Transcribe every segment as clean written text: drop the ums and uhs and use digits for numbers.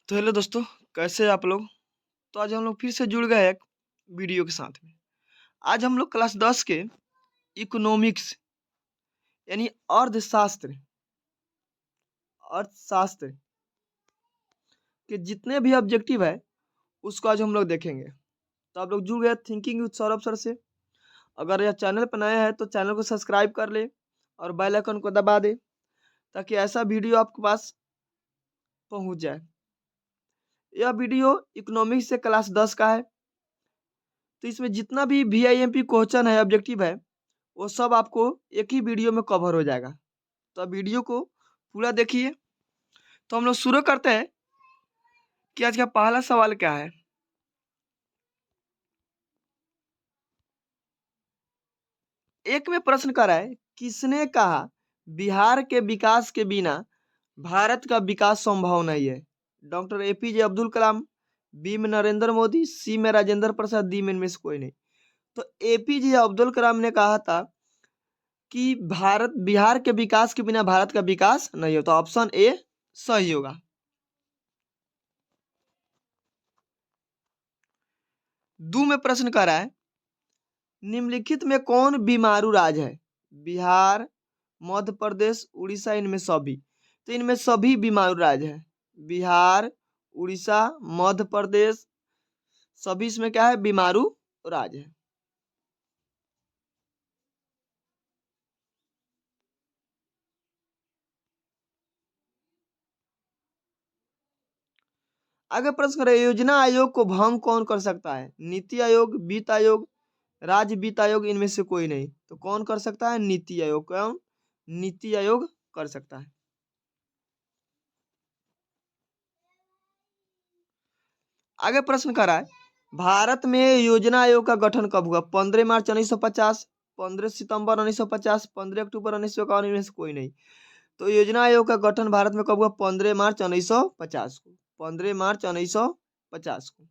तो हेलो दोस्तों, कैसे हैं आप लोग? तो आज हम लोग फिर से जुड़ गए एक वीडियो के साथ में। आज हम लोग क्लास 10 के इकोनॉमिक्स यानी अर्थशास्त्र अर्थशास्त्र के जितने भी ऑब्जेक्टिव है उसको आज हम लोग देखेंगे। तो आप लोग जुड़ गए थिंकिंग विद सौरभ सर से। अगर यह चैनल पर नया है तो चैनल को सब्सक्राइब कर ले और बेल आइकन को दबा दे ताकि ऐसा वीडियो आपके पास पहुंच जाए। यह वीडियो इकोनॉमिक्स से क्लास 10 का है। तो इसमें जितना भी VIMP क्वेश्चन है, ऑब्जेक्टिव है, वो सब आपको एक ही वीडियो में कवर हो जाएगा। तो अब वीडियो को पूरा देखिए। तो हम लोग शुरू करते हैं कि आज का पहला सवाल क्या है। एक में प्रश्न कर रहा है, किसने कहा बिहार के विकास के बिना भारत का विकास संभव नहीं है? Doctor APJ Abdul Kalam, B में नरेंद्र मोदी, सी में राजेंद्र प्रसाद, डी में इनमें से कोई नहीं। तो APJ अब्दुल कलाम ने कहा था कि बिहार के विकास के बिना भारत का विकास नहीं होता। ऑप्शन ए सही होगा। दो में प्रश्न कर रहा है, निम्नलिखित में कौन बीमारू राज्य है? बिहार, मध्य प्रदेश, उड़ीसा, इनमें सभी। तो इनमें सभी बीमारू राज्य है। बिहार, उड़ीसा, मध्य प्रदेश, सभी इसमें क्या है? बीमारू राज्य है। आगे प्रश्न करें, योजना आयोग को भंग कौन कर सकता है? नीति आयोग, वित्त आयोग, राज्य वित्त आयोग, इनमें से कोई नहीं। तो कौन कर सकता है? नीति आयोग। कौन? नीति आयोग कर सकता है। आगे प्रश्न कर रहा है, भारत में योजना आयोग का गठन कब हुआ? 15 मार्च 1950, 15 सितंबर 1950, 15 अक्टूबर 1951, इनमें से कोई नहीं। तो योजना आयोग का गठन भारत में कब हुआ? 15 मार्च 1950 को। 15 मार्च 1950 को।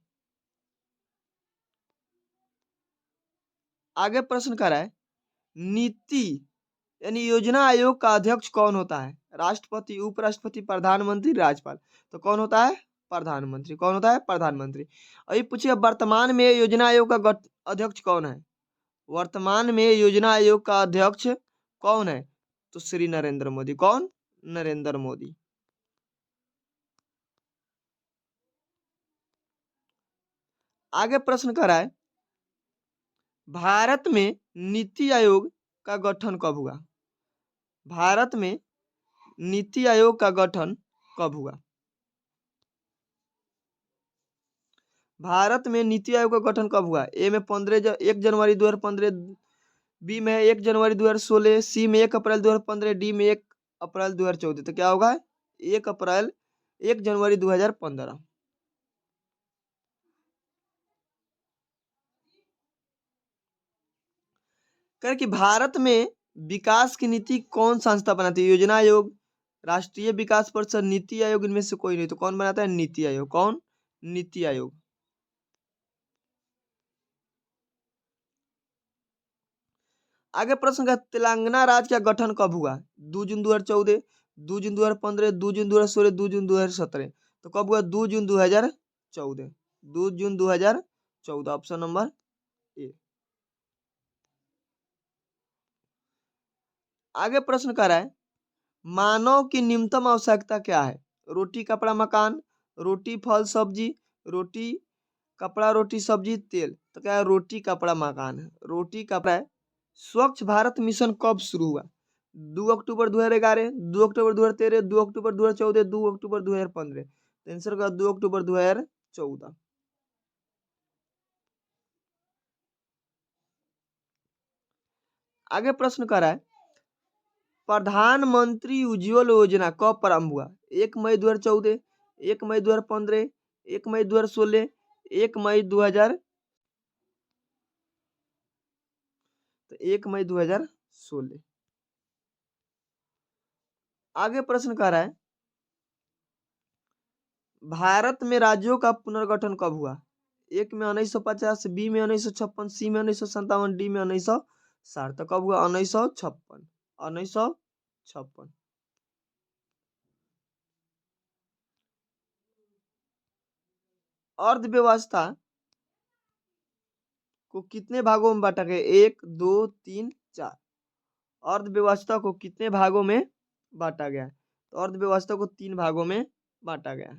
आगे प्रश्न कर रहा है, नीति यानी योजना आयोग का अध्यक्ष कौन होता है? राष्ट्रपति, उपराष्ट्रपति, प्रधानमंत्री, राज्यपाल। तो कौन होता है? प्रधानमंत्री। कौन होता है? प्रधानमंत्री। अभी पूछिए, वर्तमान में योजना आयोग का अध्यक्ष कौन है? वर्तमान में योजना आयोग का अध्यक्ष कौन है? तो श्री नरेंद्र मोदी। कौन? नरेंद्र मोदी। आगे प्रश्न कर रहा है, भारत में नीति आयोग का गठन कब हुआ? भारत में नीति आयोग का गठन कब हुआ? भारत में नीति आयोग का गठन कब हुआ? ए में 1 जनवरी 2015, बी में 1 जनवरी 2016, सी में 1 अप्रैल 2015, डी में 1 अप्रैल 2014। तो क्या होगा? 1 जनवरी 2015। कह कि भारत में विकास की नीति कौन संस्था बनाती है? योजना आयोग, राष्ट्रीय विकास परिषद, नीति आयोग, इनमें से कोई नहीं। तो कौन बनाता है? नीति आयोग। कौन? नीति आयोग। आगे प्रश्न का, तेलंगाना राज्य का गठन कब हुआ? 2 जून 2014, 2 जून 2015, 2 जून 2016, 2 जून 2017। तो कब हुआ? 2 जून 2014। 2 जून 2014, ऑप्शन नंबर ए। आगे प्रश्न कर रहा है, मानव की न्यूनतम आवश्यकता क्या है? रोटी, कपड़ा, मकान, रोटी, फल, सब्जी, रोटी, कपड़ा, रोटी, सब्जी, तेल। तो क्या है? रोटी, कपड़ा, मकान है। रोटी, कपड़ा है। स्वच्छ भारत मिशन कब शुरू हुआ? 2 अक्टूबर 2011, 2 अक्टूबर 2013, 2 अक्टूबर 2014, 2 अक्टूबर 2015। तो आंसर का 2 अक्टूबर 2014। आगे प्रश्न कर रहा है, प्रधानमंत्री उज्ज्वल योजना कब प्रारंभ हुआ? 1 मई 2014, 1 मई 2015, 1 मई 2016, 1 मई 2000। तो 1 मई 2016। आगे प्रश्न कर रहा है, भारत में राज्यों का पुनर्गठन कब हुआ? 1 में 1950, बी में 1956, सी में 1957, डी में 1960। तो कब हुआ? 1956। 1956। अर्थव्यवस्था को कितने भागों में बांटा गया? 1 2 3 4। अर्थव्यवस्था को कितने भागों में बांटा गया है? तो अर्थव्यवस्था को 3 भागों में बांटा गया है।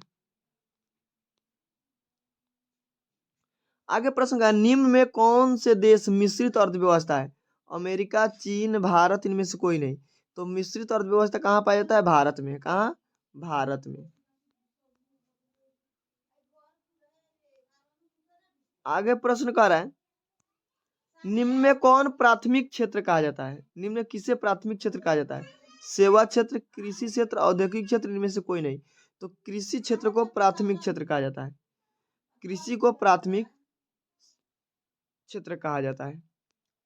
आगे प्रश्न का, निम्न में कौन से देश मिश्रित अर्थव्यवस्था है? अमेरिका, चीन, भारत, इनमें से कोई नहीं। तो मिश्रित अर्थव्यवस्था कहाँ पाया जाता है? भारत में। कहाँ? भारत में। आगे प्रश्न कर रहा है, निम्न में कौन प्राथमिक क्षेत्र कहा जाता है? निम्न में किसे प्राथमिक क्षेत्र कहा जाता है? सेवा क्षेत्र, कृषि क्षेत्र, औद्योगिक क्षेत्र, इनमें से कोई नहीं। तो कृषि क्षेत्र को प्राथमिक क्षेत्र कहा जाता है। कृषि को प्राथमिक क्षेत्र कहा जाता है।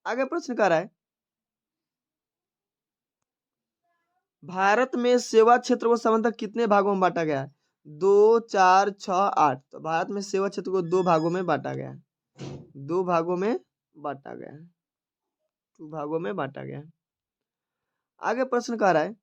आगे प्रश्न कर रहा है, भारत में सेवा क्षेत्र को सामान्यतः कितने भागों में बांटा गया है? 2 4 6 8। तो भारत में सेवा क्षेत्र को 2 भागों में बांटा गया है। 2 भागों में बांटा गया है। 2 भागों में बांटा गया है। आगे प्रश्न कर रहा है,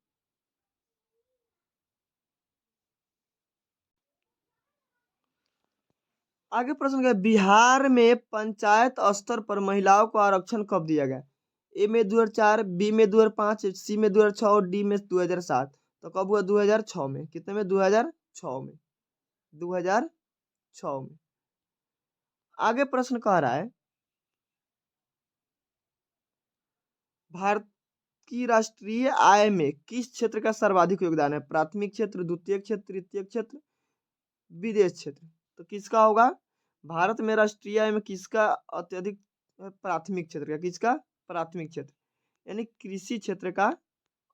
आगे प्रश्न क्या, बिहार में पंचायत स्तर पर महिलाओं को आरक्षण कब दिया गया? ए में 2004, बी में 2005, सी में 2006 और डी में 2007। तो कब हुआ? 2006 में। कितने में? 2006 में। 2006 में। आगे प्रश्न कह रहा है, भारत की राष्ट्रीय आय में किस क्षेत्र का सर्वाधिक योगदान है? प्राथमिक क्षेत्र, द्वितीय क्षेत्र, तृतीय क्षेत्र, विदेश क्षेत्र। तो किसका होगा? भारत में राष्ट्रीय आय में किसका अत्यधिक? प्राथमिक क्षेत्र का। किसका? प्राथमिक क्षेत्र, यानी कृषि क्षेत्र का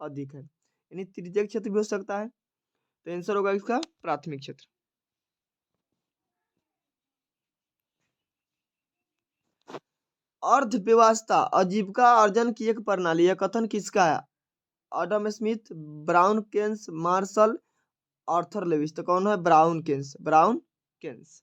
अधिक है। यानी तृतीय क्षेत्र भी हो सकता है। तो आंसर होगा इसका प्राथमिक क्षेत्र। अर्थव्यवस्था आजीविका अर्जन की एक प्रणाली। यह कथन किसका है? Adam Smith, Brown Keynes, Marshall, Arthur Lewis. तो कौन है? Brown Keynes. Brown Keynes.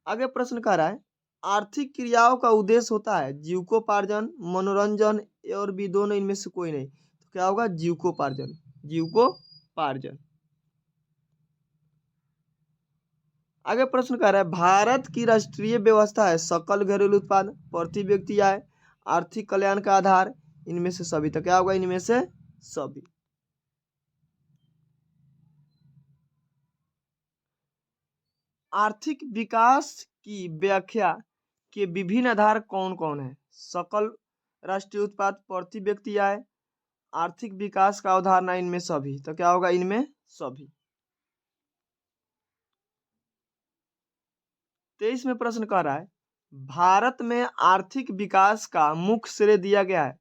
आगे प्रश्न कर रहा है, आर्थिक क्रियाओं का उद्देश्य होता है जीविकोपार्जन, मनोरंजन और भी दोनों, इनमें से कोई नहीं। तो क्या होगा? जीविकोपार्जन। जीविकोपार्जन। आगे प्रश्न कर रहा है, भारत की राष्ट्रीय व्यवस्था है सकल घरेलू उत्पाद, प्रति व्यक्ति आय, आर्थिक कल्याण का आधार, इनमें से सभी। तो क्या होगा? इनमें से सभी। आर्थिक विकास की व्याख्या के विभिन्न आधार कौन कौन है? सकल राष्ट्रीय उत्पाद, प्रति व्यक्ति आय, आर्थिक विकास का अवधारणा, इनमें सभी। तो क्या होगा? इनमें सभी। 23 में प्रश्न कह रहा है, भारत में आर्थिक विकास का मुख्य श्रेय दिया गया है।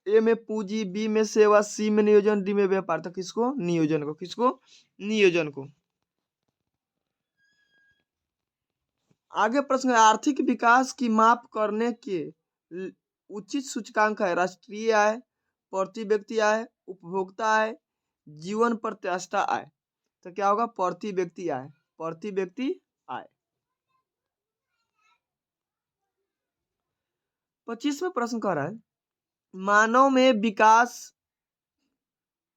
ए में पूंजी, बी में सेवा, सी में नियोजन, डी में व्यापार। तो किसको? नियोजन को। किसको? नियोजन को। आगे प्रश्न है, आर्थिक विकास की माप करने के उचित सूचकांक है राष्ट्रीय आय, प्रति व्यक्ति आय, उपभोक्ता आय, जीवन प्रत्याशा आय। तो क्या होगा? प्रति व्यक्ति आय। प्रति व्यक्ति आय। 25 में प्रश्न कर रहा है, मानव में विकास,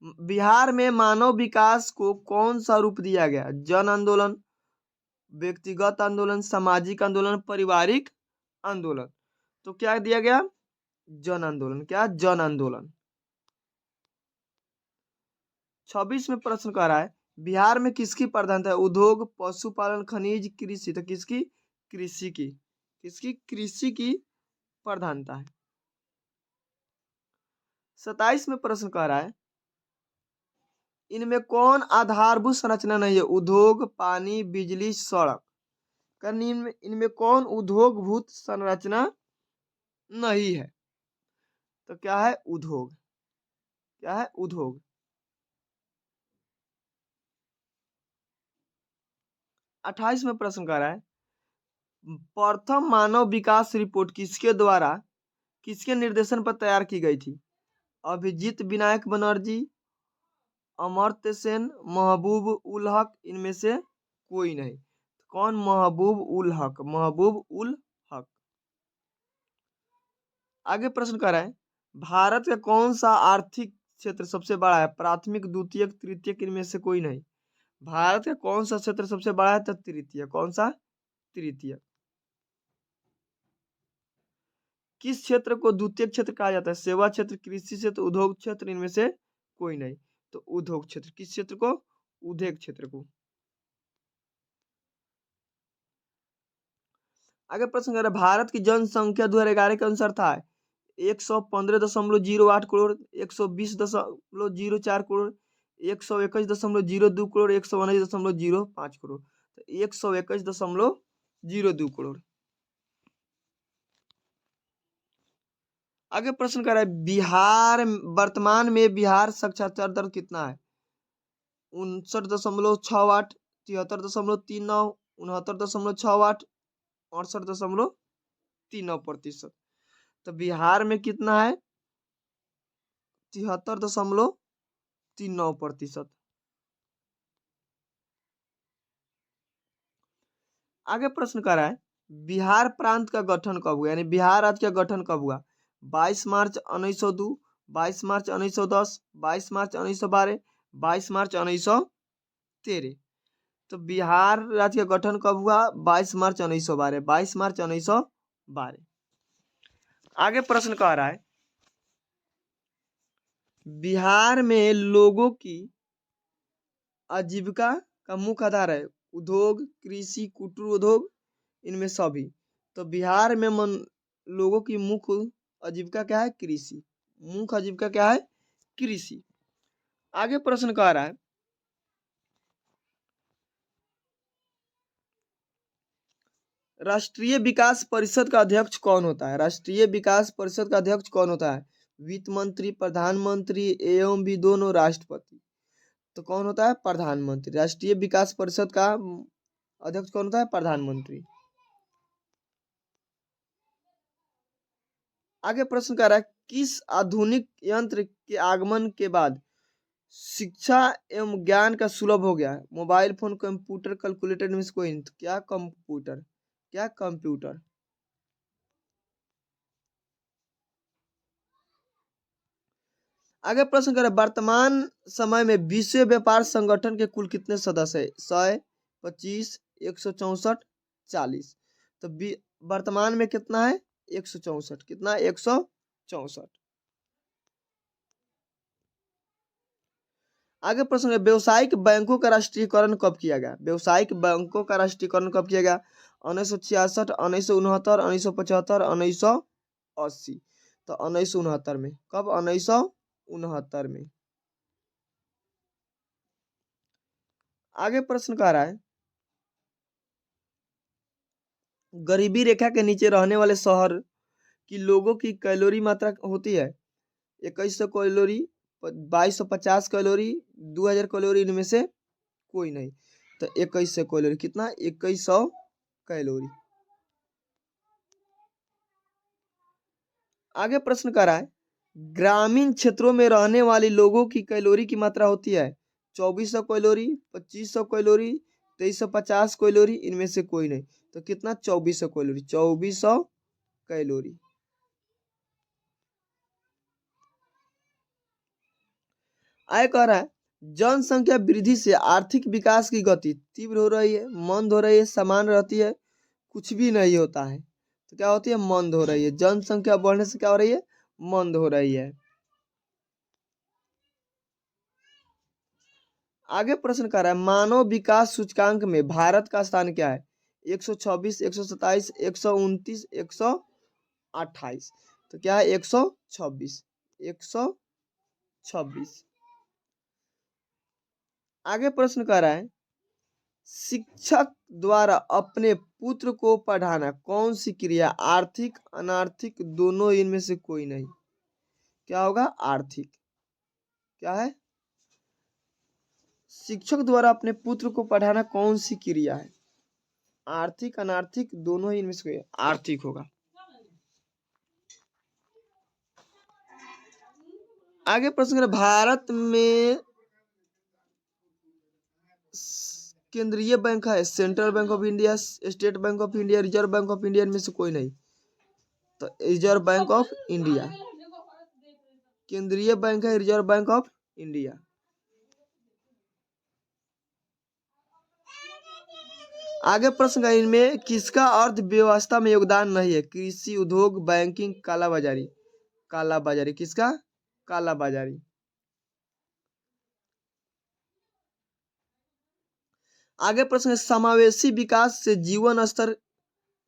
बिहार में मानव विकास को कौन सा रूप दिया गया? जन आंदोलन, व्यक्तिगत आंदोलन, सामाजिक आंदोलन, पारिवारिक आंदोलन। तो क्या दिया गया? जन आंदोलन। क्या? जन आंदोलन। 26 में प्रश्न कर रहा है, बिहार में किसकी प्रधानता है? उद्योग, पशुपालन, खनिज, कृषि। तो किसकी? कृषि की। किसकी? कृषि की प्रधानता है। 27 में प्रश्न कर रहा है, इनमें कौन आधारभूत संरचना नहीं है? उद्योग, पानी, बिजली, सड़क। इनमें कौन उद्योगभूत संरचना नहीं है? तो क्या है? उद्योग। क्या है? उद्योग। 28 में प्रश्न कर रहा है, प्रथम मानव विकास रिपोर्ट किसके द्वारा, किसके निर्देशन पर तैयार की गई थी? अभिजीत विनायक बनर्जी, अमर्त्य सेन, महबूब उल हक, इनमें से कोई नहीं। कौन? महबूब उल हक। महबूब उल हक। आगे प्रश्न कर रहा है, भारत का कौन सा आर्थिक क्षेत्र सबसे बड़ा है? प्राथमिक, द्वितीयक, तृतीयक, इनमें से कोई नहीं। भारत का कौन सा क्षेत्र सबसे बड़ा है? तो तृतीय। कौन सा? तृतीय। किस क्षेत्र को द्वितीयक क्षेत्र कहा जाता है? सेवा क्षेत्र, कृषि क्षेत्र, उद्योग क्षेत्र, इनमें से कोई नहीं। तो उद्योग क्षेत्र। किस क्षेत्र को? उद्योग क्षेत्र को। आगे प्रश्न कर रहे हैं, भारत की जनसंख्या 2011 के अनुसार था 115.08 करोड़, 120.04 करोड़, 121.02 करोड़, 119.05 करोड़। तो 121.02 करोड़। आगे प्रश्न कर रहा है, बिहार वर्तमान में बिहार साक्षरता दर कितना है? 59.68, 73.39, 69.68, 68.39%। तो बिहार में कितना है? 73.39%। आगे प्रश्न कर रहा है, बिहार प्रांत का गठन कब हुआ? यानी बिहार राज्य का गठन कब हुआ? 22 मार्च 1902, 22 मार्च 1910, 22 मार्च 1912, 22 मार्च 1913। तो बिहार राज्य का गठन कब हुआ? 22 मार्च 1912, 22 मार्च 1912। आगे प्रश्न कह रहा है, बिहार में लोगों की आजीविका का मुख्य आधार है उद्योग, कृषि, कुटीर उद्योग, इनमें सभी। तो बिहार में लोगों की मुख्य आजीविका क्या है? कृषि। मुख्य आजीविका क्या है? कृषि। आगे प्रश्न कह रहा है, राष्ट्रीय विकास परिषद का अध्यक्ष कौन होता है? राष्ट्रीय विकास परिषद का अध्यक्ष कौन होता है? वित्त मंत्री, प्रधानमंत्री, एवं भी दोनों, राष्ट्रपति। तो कौन होता है? प्रधानमंत्री। राष्ट्रीय विकास परिषद का अध्यक्ष कौन होता है? प्रधानमंत्री। आगे प्रश्न कर रहा है, किस आधुनिक यंत्र के आगमन के बाद शिक्षा एवं ज्ञान का सुलभ हो गया है? मोबाइल फोन, कंप्यूटर, कैलकुलेटर, में से कोई नहीं। तो क्या? कंप्यूटर। क्या? कंप्यूटर। आगे प्रश्न करें, वर्तमान समय में विश्व व्यापार संगठन के कुल कितने सदस्य है? 100, 25, 164, 40। तो वर्तमान में कितना है? 164। कितना? 164। आगे प्रश्न है, व्यवसायिक बैंकों का राष्ट्रीयकरण कब किया गया? व्यवसायिक बैंकों का राष्ट्रीयकरण कब किया गया? 1966, 1969, 1975, 1980। तो 1969 में। कब? 1969 में। आगे प्रश्न कह रहा है, गरीबी रेखा के नीचे रहने वाले शहर की लोगों की कैलोरी मात्रा होती है 2100 कैलोरी, 2250 कैलोरी, 2000 कैलोरी, इनमें से कोई नहीं। तो 2100 कैलोरी। कितना? 2100 कैलोरी। आगे प्रश्न कर रहा है, ग्रामीण क्षेत्रों में रहने वाले लोगों की कैलोरी की मात्रा होती है 2400 कैलोरी, 2500 कैलोरी, 2350 कैलोरी, इनमें से कोई नहीं। तो कितना? 2400 कैलोरी। 2400 कैलोरी। आय कह रहा है, जनसंख्या वृद्धि से आर्थिक विकास की गति तीव्र हो रही है, मंद हो रही है, समान रहती है, कुछ भी नहीं होता है। तो क्या होती है? मंद हो रही है। जनसंख्या बढ़ने से क्या हो रही है? मंद हो रही है। आगे प्रश्न कर रहा है, मानव विकास सूचकांक में भारत का स्थान क्या है? 126, 127, 129, 128। तो क्या है? 126। 126। आगे प्रश्न कर रहा है, शिक्षक द्वारा अपने पुत्र को पढ़ाना कौन सी क्रिया? आर्थिक, अनार्थिक, दोनों, इनमें से कोई नहीं। क्या होगा? आर्थिक। क्या है? शिक्षक द्वारा अपने पुत्र को पढ़ाना कौन सी क्रिया है? आर्थिक, अनार्थिक, दोनों ही, इनमें से कोई आर्थिक होगा। आगे प्रश्न करें, भारत में केंद्रीय बैंक है central bank of India, state bank of India, reserve bank of India, इनमें से कोई नहीं। तो रिजर्व बैंक ऑफ इंडिया। केंद्रीय बैंक है रिजर्व बैंक ऑफ इंडिया। आगे प्रश्न है, इनमें किसका अर्थव्यवस्था में योगदान नहीं है? कृषि, उद्योग, बैंकिंग, कालाबाजारी। कालाबाजारी किसका? कालाबाजारी। आगे प्रश्न है, समावेशी विकास से जीवन स्तर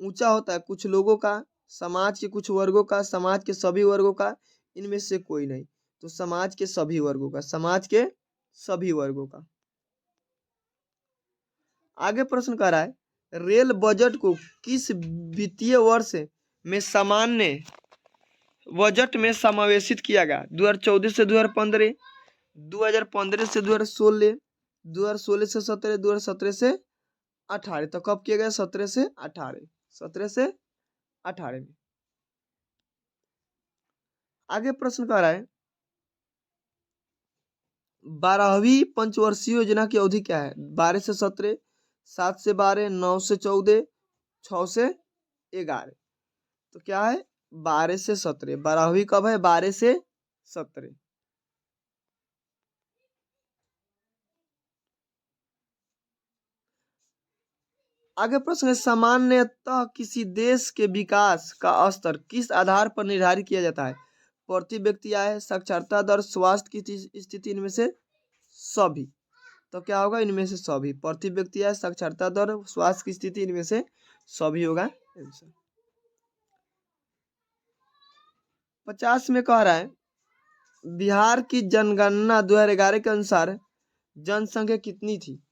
ऊंचा होता है कुछ लोगों का, समाज के कुछ वर्गों का, समाज के सभी वर्गों का, इनमें से कोई नहीं। तो समाज के सभी वर्गों का, समाज के सभी वर्गों का। आगे प्रश्न कर रहा है, रेल बजट को किस वित्तीय वर्ष में सामान्य बजट में समावेशित किया गया? 2014 से 2015, 2015 से 2016, 2016 से 17, 2017 से 18। तो कब किया गया? 17 से 18, 17 से 18 में। आगे प्रश्न कर रहा है, 12वीं पंचवर्षीय योजना की अवधि क्या है? 12 से 17, 7 से 12, 9 से 14, 6 से 11। तो क्या है? 12 से 17। 12वीं कब है? 12 से 17। आगे प्रश्न है, सामान्यतः किसी देश के विकास का स्तर किस आधार पर निर्धारित किया जाता है? प्रति व्यक्ति आय, साक्षरता दर, स्वास्थ्य की स्थिति, इनमें से सभी। तो क्या होगा? इनमें से सभी। प्रति व्यक्ति आय, साक्षरता दर, स्वास्थ्य की स्थिति, इनमें से सभी होगा आंसर। 50 में कह रहा है, बिहार की जनगणना 2011 के अनुसार जनसंख्या कितनी थी?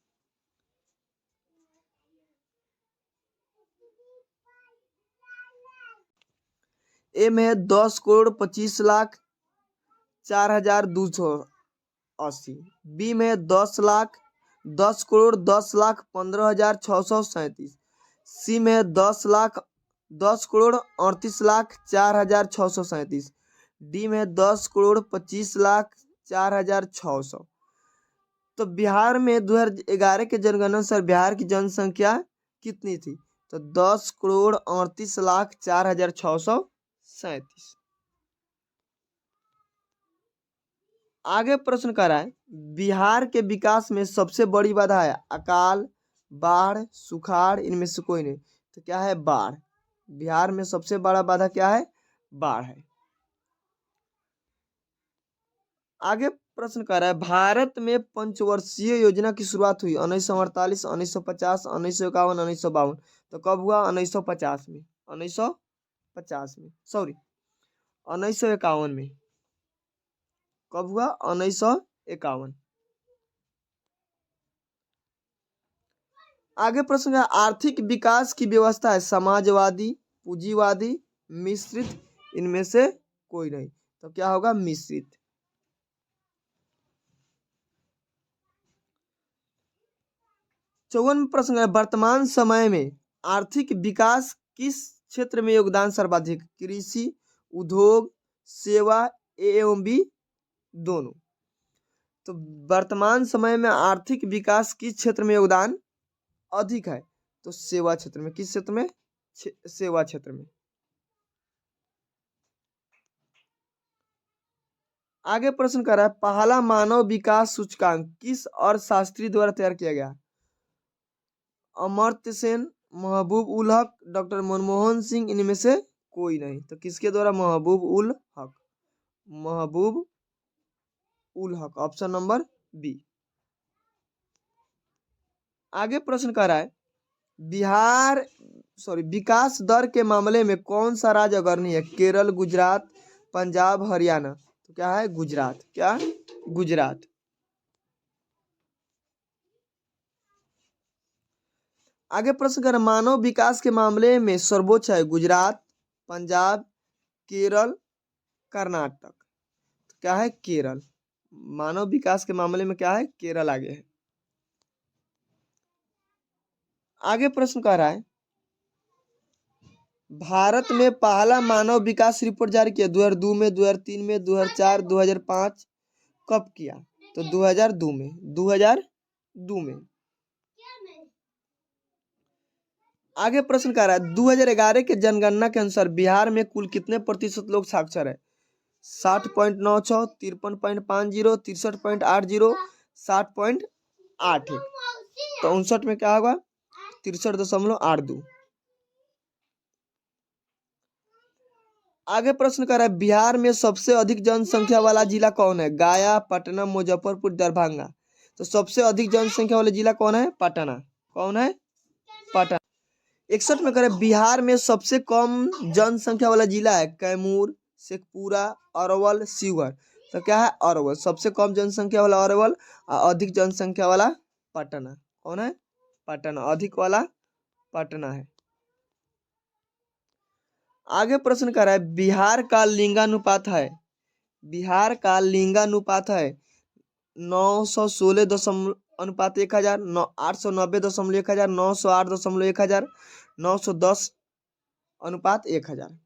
ए में है 10,25,04,280। बी में है 10,10,10,15,637। सी में है 10,10,38,04,637। डी में है 10,25,04,600। तो बिहार में 2011 के जनगणना अनुसार बिहार की जनसंख्या कितनी थी? तो 10,38,04,637। आगे प्रश्न कर रहा है, बिहार के विकास में सबसे बड़ी बाधा है अकाल, बाढ़, सुखाड़, इनमें से कोई नहीं। तो क्या है? बाढ़। बिहार में सबसे बड़ा बाधा क्या है? बाढ़ है। आगे प्रश्न कर रहा है, भारत में पंचवर्षीय योजना की शुरुआत हुई 1948, 1950, 1951, 1952। तो कब हुआ? 1950 में। 1950 में, सॉरी 1951 में। कब हुआ? 1951। आगे प्रश्न है, आर्थिक विकास की व्यवस्था है समाजवादी, पूंजीवादी, मिश्रित, इनमें से कोई नहीं। तो क्या होगा? मिश्रित। 54 प्रश्न है, वर्तमान समय में आर्थिक विकास किस क्षेत्र में योगदान सर्वाधिक? कृषि, उद्योग, सेवा, ए एवं बी दोनों। तो वर्तमान समय में आर्थिक विकास किस क्षेत्र में योगदान अधिक है? तो सेवा क्षेत्र में। किस क्षेत्र में? सेवा क्षेत्र में। आगे प्रश्न कर रहा है, पहला मानव विकास सूचकांक किस अर्थशास्त्री द्वारा तैयार किया गया? अमर्त्य सेन, महबूब उल हक, डॉक्टर मनमोहन सिंह, इनमें से कोई नहीं। तो किसके द्वारा? महबूब उल हक। महबूब ul Haq, option number B. आगे प्रश्न कर रहा है, विकास दर के मामले में कौन सा राज्य अग्रणी है? केरल, गुजरात, पंजाब, हरियाणा। तो क्या है? गुजरात। क्या? गुजरात। आगे प्रश्न कर, मानव विकास के मामले में सर्वोच्च है गुजरात, पंजाब, केरल, कर्नाटक। तो क्या है? केरल। मानव विकास के मामले में क्या है? केरल आगे है। आगे प्रश्न कह रहा है, भारत में पहला मानव विकास रिपोर्ट जारी किया 2002 में, 2003 में, 2004, 2005। कब किया? तो 2002 में। 2002 में। आगे प्रश्न कर रहा है, 2011 के जनगणना के अनुसार बिहार में कुल कितने प्रतिशत लोग साक्षर है? 60.96, 53.50, 63.80, 60.81। तो 59 में क्या होगा? 63.82। आगे प्रश्न कर रहा है बिहार में सबसे अधिक जनसंख्या वाला जिला कौन है? गया, पटना, मुजफ्फरपुर, दरभंगा। तो सबसे अधिक जनसंख्या वाला जिला कौन है? पटना। कौन है? पटना। 61 में करें बिहार में सबसे कम जनसंख्या वाला जिला है कैमूर, शेखपुरा, अरवल, शिवहर। तो क्या है? अरवल। सबसे कम जनसंख्या वाला अरवल और अधिक जनसंख्या वाला पटना। कौन है? पटना। अधिक वाला पटना है। आगे प्रश्न कर रहा है बिहार का लिंगानुपात है, बिहार का लिंगानुपात है 916 अनुपात 1000, 890 1000, 908 1000, 910 अनुपात 1000,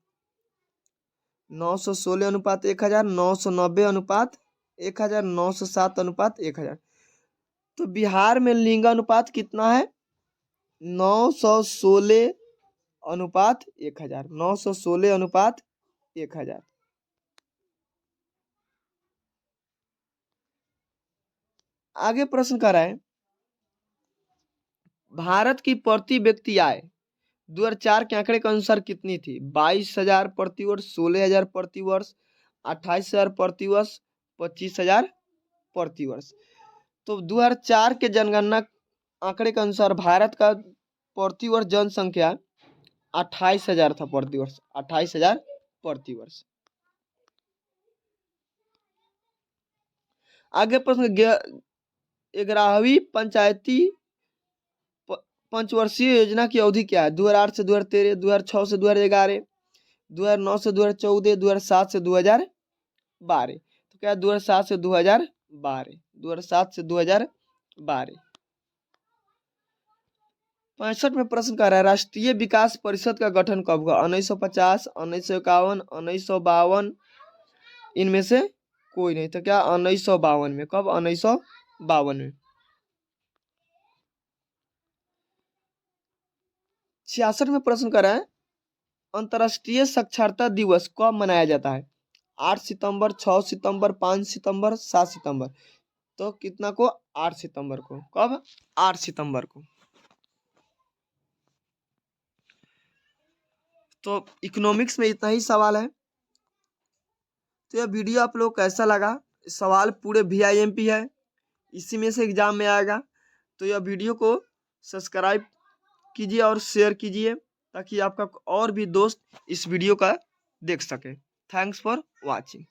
916 अनुपात 1000, 990 अनुपात 1000, 907 अनुपात 1000। तो बिहार में लिंगानुपात कितना है? 916 अनुपात 1000, 916 अनुपात 1000। आगे प्रश्न कर रहा है भारत की प्रति व्यक्ति आय 2004 के आंकड़े के अनुसार कितनी थी? 22,000 प्रति वर्ष, 16,000 प्रति वर्ष, 28,000 प्रति वर्ष, 25,000 प्रति वर्ष। तो 2004 के जनगणना आंकड़े के अनुसार भारत का प्रति वर्ष जनसंख्या 28,000 था प्रति वर्ष, 28,000 प्रति वर्ष। आगे प्रश्न 11वीं पंचायती पंचवर्षीय योजना की अवधि क्या है? 2008 से 2013, 2006 से 2011, 2009 से 2014, 2007 से 2012। तो क्या 2007 से 2012, 2007 से 2012। 65 में प्रश्न कर रहा है राष्ट्रीय विकास परिषद का गठन कब हुआ? 1950, 1951, 1952, इनमें से कोई नहीं। तो क्या 1952 में। कब? 1952 में। 66 में प्रश्न कर रहा है अंतर्राष्ट्रीय साक्षरता दिवस कब मनाया जाता है? 8 सितंबर, 6 सितंबर, 5 सितंबर, 7 सितंबर। तो कितना को? 8 सितंबर को। कब? 8 सितंबर को। तो इकोनॉमिक्स में इतना ही सवाल है। तो यह वीडियो आप लोग कैसा लगा? सवाल पूरे VIMP है, इसी में से एग्जाम में आएगा। तो यह वीडियो को सब्सक्राइब कीजिए और शेयर कीजिए ताकि आपका और भी दोस्त इस वीडियो का देख सके। Thanks for watching.